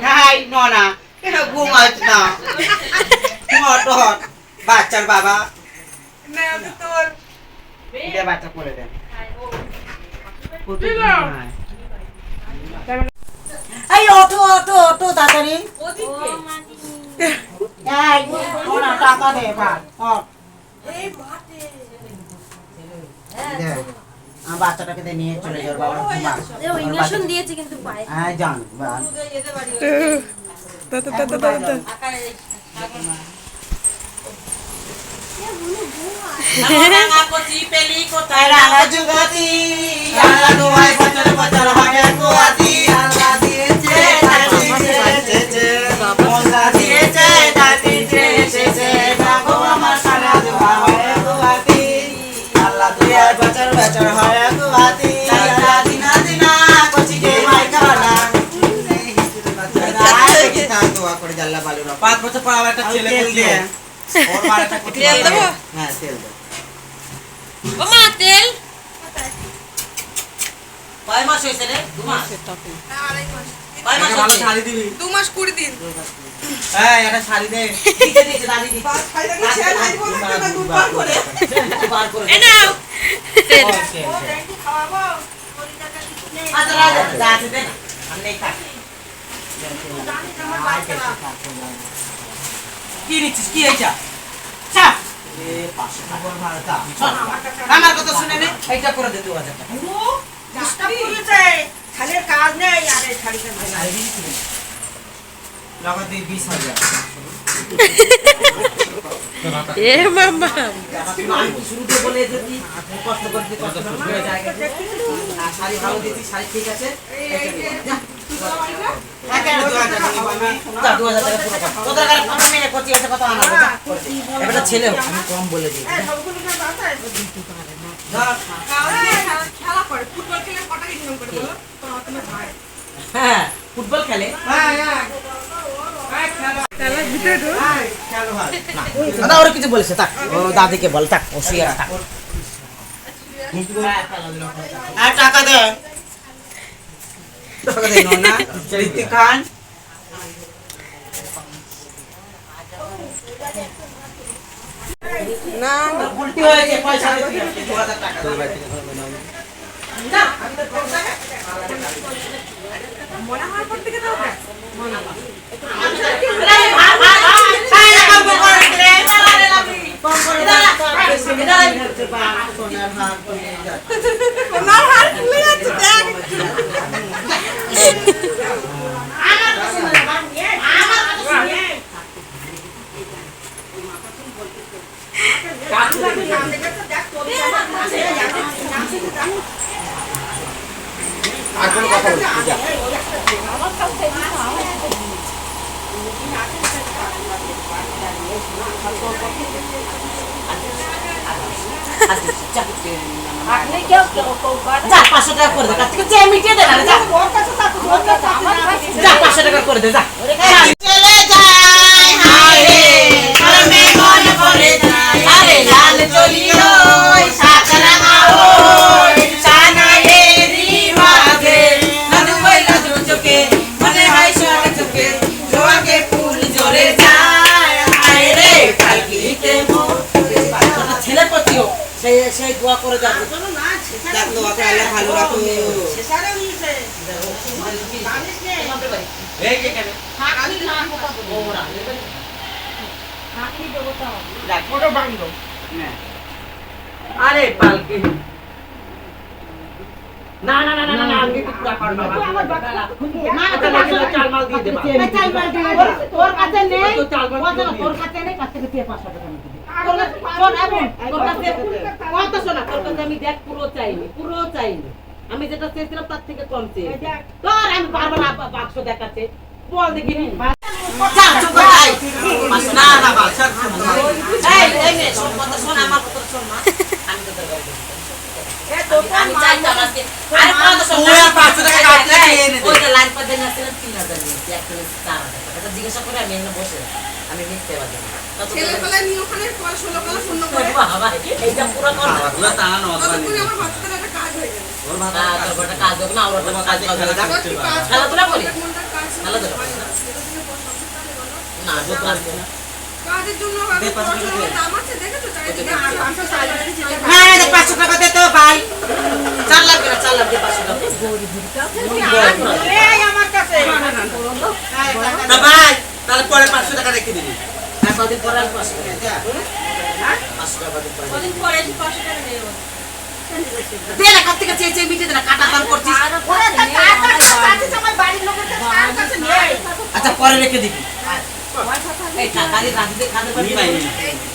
High ননা কেন ঘুমাচ্ছ না বাচ্চার বাবা বাচ্চা করে দেন এই ওঠো ওঠো ওঠো তাড়াতাড়ি টাকা দে বাচ্চাটাকে নিয়ে চলে যাও বাবা ইনজেকশন দিয়েছে কিন্তু পায়ে হ্যাঁ জান বছর হয় গুয়াতি দোয়া করে জাল্লা বালুরা 5 বছর পর আবার একটা ছেলে বল দিয়ে ওর বাড়িটা করতে দেব হ্যাঁ তেল দাও ও মা তেল কয় মাস হইছে রে 2 মাস না আড়াই মাস কয় মাস ভালো শাড়ি দিবি 2 মাস 20 দিন এই এটা শাড়ি দে দিতে দিতে দাদি দি খাই লাগি শেয়ার হাই বল না দুবার করে বার করে এ নাও তেল খাওয়াবো আচ্ছা রাজা যাতে দে আমি নেই খা কি নিচ্ছিস কি এইটা চা এ 500 টাকা ভাড়া আমার কথা শুনে নে এইটা করে দে 2000 টাকা গাছটা পুড়েছে খালের কাজ নেই আরে ছাড়ি কেন লাগা দে 20000 এ মামা আমি শুরুতে বলে দিই কষ্ট করতে কষ্ট হয়ে যায় শাড়ি ভালো দিছি শাড়ি ঠিক আছে ছেলে আমি কম বলে দিই খেলা করে ফুটবল খেলে কটা ইনকাম করে বলো তোমার ভাই হ্যাঁ ফুটবল খেলে দাদা ওরা কিছু বলেছে থাক ও দাদিকে বল থাক ও শুয়ে থাক টাকা দে টাকা দে না ঋতিক খান না উল্টি হয়েছে পয়সা দে 2000 টাকা না আমি তো কম টাকা মনে হয় পর থেকে দাও মনে হয় আর কোনো কথা বলছি আপনি কেউ যা 500 টাকা করে দে কাছ থেকে চেয়ে মিটিয়ে দে না যা ওর কাছে থাকো ওর কাছে আমার কাছে যা 500 টাকা করে দে যা চলে যায় হায় রে মে মন ভরে যায় আরে লাল চলিও সাকরা মাও সানা রে রিমাগে নদু বইলা চোখে মনে হয় সোনা চোখে জোয়াকে ফুল জোরে যায় হায় রে কালকিতে মোর ছেলে পতিও সেই দোয়া করে যাবে চলো না দেখ দোয়াকে আল্লাহ ভালো রাখো শেষারে নিছে জানিস নে এই যে কেন আমি না কথা বলবো ওরা হাকি দেবতা দেখ ফটো বান্ধব না আরে পালকি না না না না না আমি তো পুরো করব আমার বাচ্চা না এটা চাল মাল দিয়ে দেবা চাল মাল দিয়ে তোর কাছে নেই তো চাল মাল দিয়ে তোর কাছে নেই কাছে থেকে 500 টাকা নিতে শোন এখন তোর কাছে কত শোনা তোর কাছে আমি দেখ পুরো চাইনি আমি যেটা চেয়েছিলাম তার থেকে কম চেয়ে তোর আমি পারবো না বাক্স দেখাতে বল দেখি যা চুপ ভাই না না বাচ্চা এই নে শোন কথা শোন আমার কথা শোন মা আমি তো তোর গাড়ি আমি চাইতাম আজকে আরে কথা শোন ওই 500 টাকা কাটলে নিয়ে নে ওই যে লাইন পর দেন আসলে 3000 নিয়ে একটা 4000 টাকা জিজ্ঞাসা করে আমি এনে বসে আমি মিথ্যে বাজে ছেলেবেলা নিয়ে ওখানে 16 বেলা শূন্য করে বাবা এইটা পুরো কর ততক্ষণে আমার বাচ্চাটার একটা কাজ হয়ে গেল তোর ঘরটা কাজ হবে না, ওর ঘরটা কাজ হবে না। খেলাধুলা করি, খেলাধুলা করি না। না, দুধ পারবো না। কাজের জন্য আবার প্রচুর দাম আছে, দেখেছো? চারিদিকে 500 হ্যাঁ, দেখ 500 টাকা দে তো ভাই। 4 লাগবে না, 4 লাগবে 500 টাকা। এই আমার কাছে না ভাই, তাহলে পরে 500 টাকা রেখে দিবি। হ্যাঁ, কদিন পরে আসবো 500 টাকা। 500 টাকা কদিন পরে। কদিন পরে এসে 500 টাকা নেব। দে না, কাছ থেকে চেয়ে মিটে দে না, কাটা দাম করছিস। ওরে তা কার কাছে কাছে আমার বাড়ির লোকের কাছে কার কাছে নেই আচ্ছা পরে রেখে দিবি। এই টাকা দিয়ে রাঁধতে খাতে পারবি নি না। ভাই, নি।